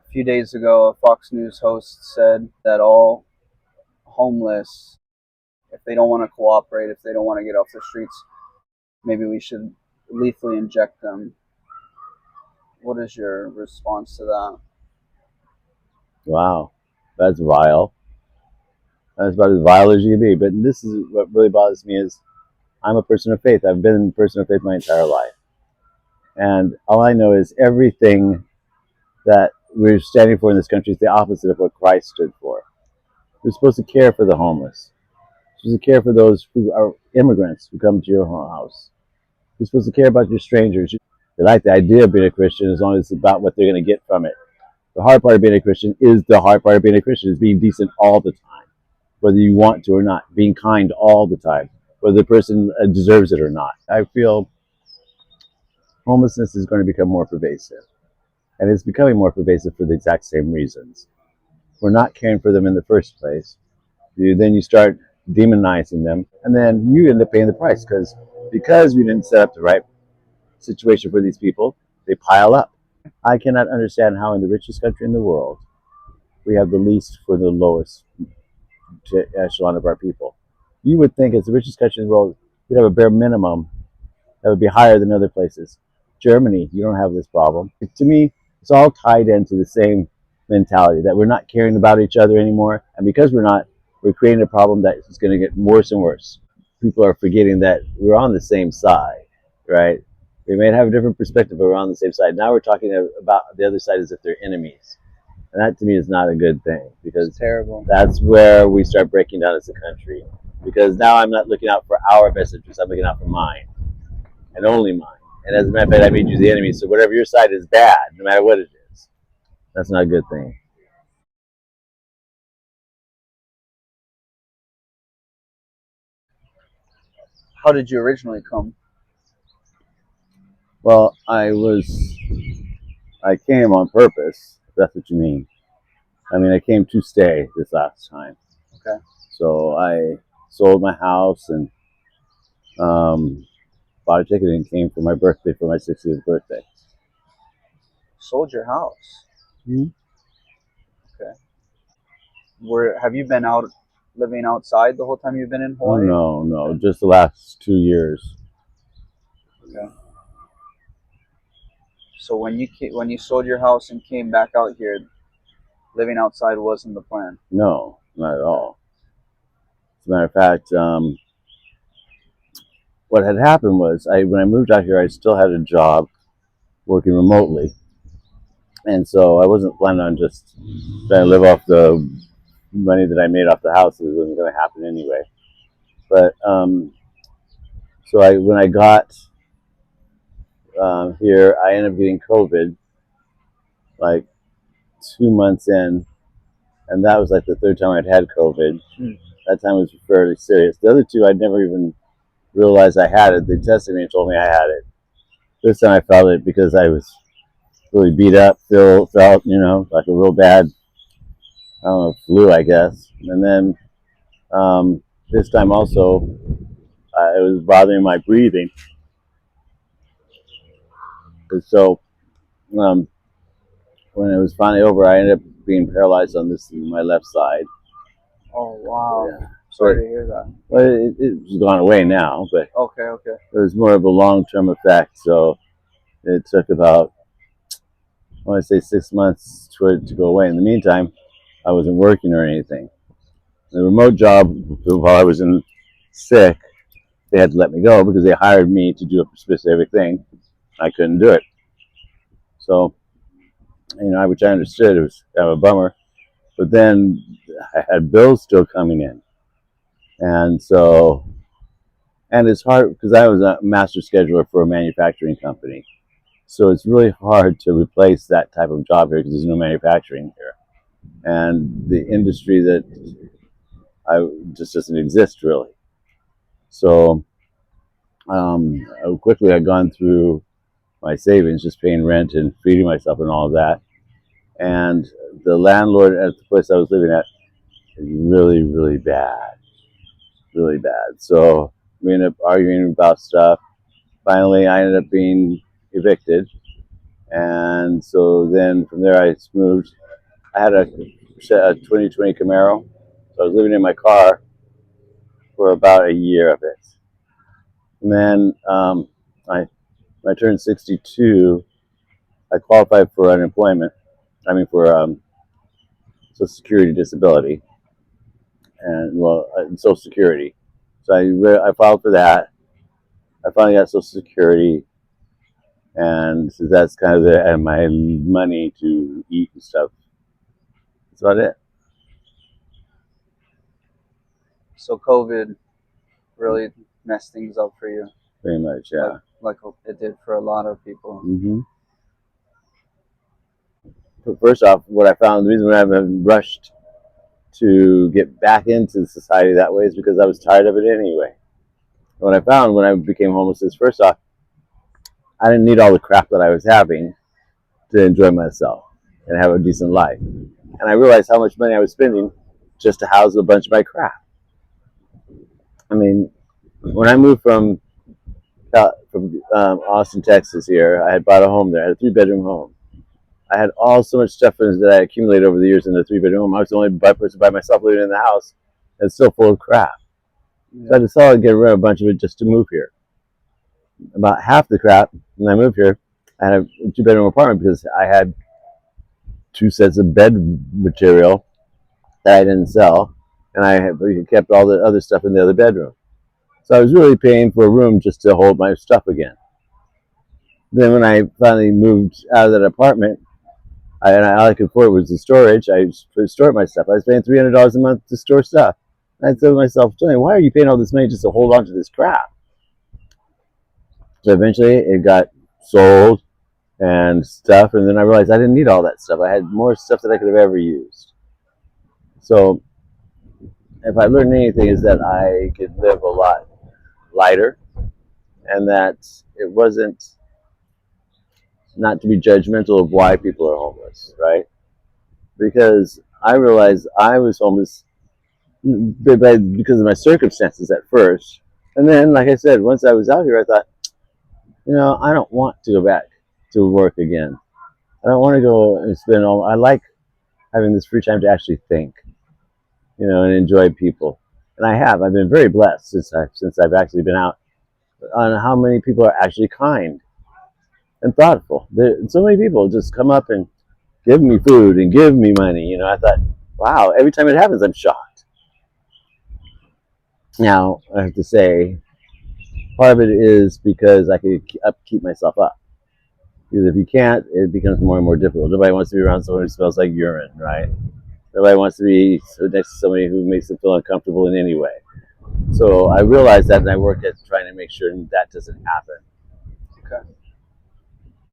A few days ago, a Fox News host said that all homeless, if they don't want to cooperate, if they don't want to get off the streets, maybe we should lethally inject them. What is your response to that? Wow, that's vile. That's about as vile as you can be. But this is what really bothers me is I'm a person of faith. I've been a person of faith my entire life, and all I know is everything that we're standing for in this country is the opposite of what Christ stood for. We're supposed to care for the homeless. We're supposed to care for those who are immigrants who come to your house. You're supposed to care about your strangers. They like the idea of being a Christian as long as it's about what they're going to get from it. The hard part of being a Christian is the hard part of being a Christian is being decent all the time, whether you want to or not, being kind all the time, whether the person deserves it or not. I feel homelessness is going to become more pervasive, and it's becoming more pervasive for the exact same reasons. We're not caring for them in the first place. Then you start demonizing them, and then you end up paying the price because we didn't set up the right situation for these people. They pile up. I cannot understand how in the richest country in the world we have the least for the lowest echelon of our people. You would think, as the richest country in the world, we'd have a bare minimum that would be higher than other places. Germany, you don't have this problem. To me, it's all tied into the same mentality that we're not caring about each other anymore, and because we're not, we're creating a problem that is going to get worse and worse. People are forgetting that we're on the same side, right? We may have a different perspective, but we're on the same side. Now we're talking about the other side as if they're enemies. And that to me is not a good thing It's because terrible. that's where we start breaking down as a country. Because now I'm not looking out for our best interests, I'm looking out for mine and only mine. And as a matter of fact, I made you the enemy. So whatever your side is bad, no matter what it is. That's not a good thing. How did you originally come? Well, I came on purpose, if that's what you mean. I mean, I came to stay this last time. Okay. So I sold my house and bought a ticket and came for my birthday, for my 60th birthday. Sold your house. Mm-hmm. Okay. Have you been out living outside the whole time you've been in Oh Hawaii? no, no, just the last 2 years. Okay. So when you sold your house and came back out here, living outside wasn't the plan. No, not at all. As a matter of fact, what had happened was when I moved out here, I still had a job working remotely, and so I wasn't planning on just trying to live off the money that I made off the house. It wasn't going to happen anyway. But so when I got here, I ended up getting COVID like 2 months in, and that was like the third time I'd had COVID. That time was fairly serious. The other two, I'd never even realized I had it. They tested me and told me I had it. This time I felt it because I was really beat up, felt, like a real bad, I don't know, flu, I guess. And then this time also, it was bothering my breathing. And so um, when it was finally over, I ended up being paralyzed on my left side. Oh wow. Yeah. Sorry to hear that. Well, it's gone away now, but Okay, okay. it was more of a long-term effect. So it took about, I want to say, 6 months for it to go away. In the meantime, I wasn't working or anything. The remote job, while I was sick, they had to let me go because they hired me to do a specific thing. I couldn't do it. So, which I understood, it was kind of a bummer. But then I had bills still coming in. And so, and it's hard because I was a master scheduler for a manufacturing company. So it's really hard to replace that type of job here because there's no manufacturing here. And the industry that I just doesn't exist really. So quickly I'd gone through my savings, just paying rent and feeding myself and all of that. And the landlord at the place I was living at was really, really bad, really bad. So we ended up arguing about stuff. Finally, I ended up being evicted, and so then from there I moved. I had a 2020 Camaro, so I was living in my car for about a year of it. And then when I turned 62, I qualified for unemployment. I mean, for Social Security disability, and Social Security. So I filed for that. I finally got Social Security, and so that's kind of and my money to eat and stuff. That's about it, So COVID really messed things up for you, pretty much. like Yeah. like it did for a lot of people. hmm First off, what I found, the reason I haven't rushed to get back into society that way is because I was tired of it anyway. What I found when I became homeless is, first off, I didn't need all the crap that I was having to enjoy myself and have a decent life. And I realized how much money I was spending just to house a bunch of my crap. I mean, when I moved from Austin, Texas, here, I had bought a home there. I had a 3-bedroom home. I had so much stuff that I accumulated over the years in the 3-bedroom home. I was the only person by myself living in the house, and it's still full of crap. So I decided to get rid of a bunch of it just to move here. About half the crap when I moved here, I had a 2-bedroom apartment because I had 2 sets of bed material that I didn't sell, and I kept all the other stuff in the other bedroom. So I was really paying for a room just to hold my stuff again. Then when I finally moved out of that apartment, all I could afford was the storage. I stored my stuff. I was paying $300 a month to store stuff. And I said to myself, Johnny, why are you paying all this money just to hold on to this crap? So eventually it got sold and stuff, and then I realized I didn't need all that stuff. I had more stuff that I could have ever used. So if I learned anything, is that I could live a lot lighter, and that it wasn't not to be judgmental of why people are homeless, right? Because I realized I was homeless because of my circumstances at first. And then, like I said, once I was out here, I thought, I don't want to go back to work again. I don't want to go and spend all. I like having this free time to actually think, and enjoy people. And I have. I've been very blessed since I've actually been out on how many people are actually kind and thoughtful. So many people just come up and give me food and give me money. I thought, wow, every time it happens, I'm shocked. Now, I have to say, part of it is because I could keep myself up. Because if you can't, it becomes more and more difficult. Nobody wants to be around someone who smells like urine, right? Nobody wants to be next to somebody who makes them feel uncomfortable in any way. So I realized that, and I work at trying to make sure that doesn't happen. Okay.